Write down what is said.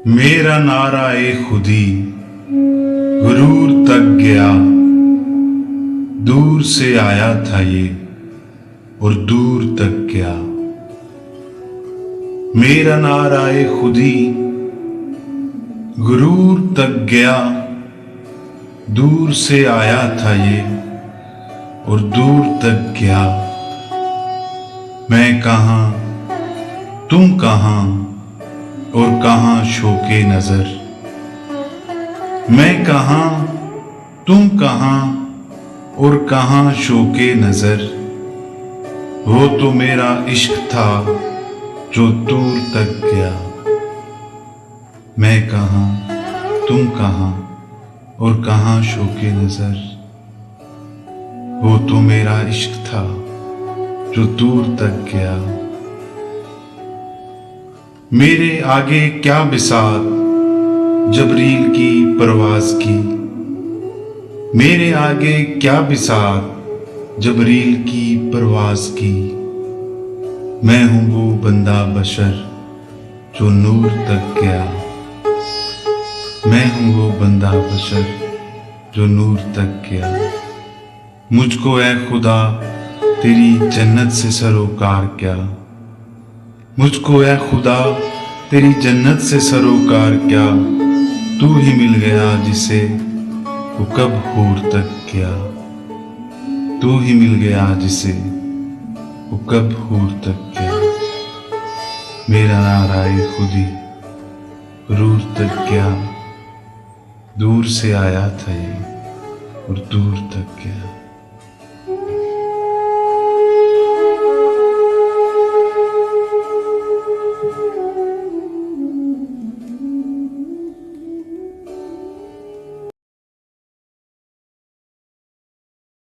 मेरा नारा ए खुदी गुरूर तक गया, दूर से आया था ये और दूर तक गया। मेरा नारा ए खुदी गुरूर तक गया, दूर से आया था ये और दूर तक गया। मैं कहाँ तुम कहाँ और कहाँ शोके नजर, मैं कहाँ तुम कहाँ और कहाँ शोके नजर। वो तो मेरा इश्क था जो दूर तक गया। मैं कहाँ तुम कहाँ और कहाँ शोके नजर। वो तो मेरा इश्क था जो दूर तक गया। मेरे आगे क्या बिसात जबरील की परवाज की, मेरे आगे क्या बिसात जबरील की परवाज की। मैं हूं वो बंदा बशर जो नूर तक गया। मैं हूं वो बंदा बशर जो नूर तक गया। मुझको ऐ खुदा तेरी जन्नत से सरोकार क्या, मुझको ऐ खुदा तेरी जन्नत से सरोकार क्या। तू ही मिल गया जिसे वो कब हूर तक गया। तू ही मिल गया जिसे वो कब हूर तक गया। मेरा नारा ए खुदी गुरूर तक गया, दूर से आया था ये और दूर तक गया।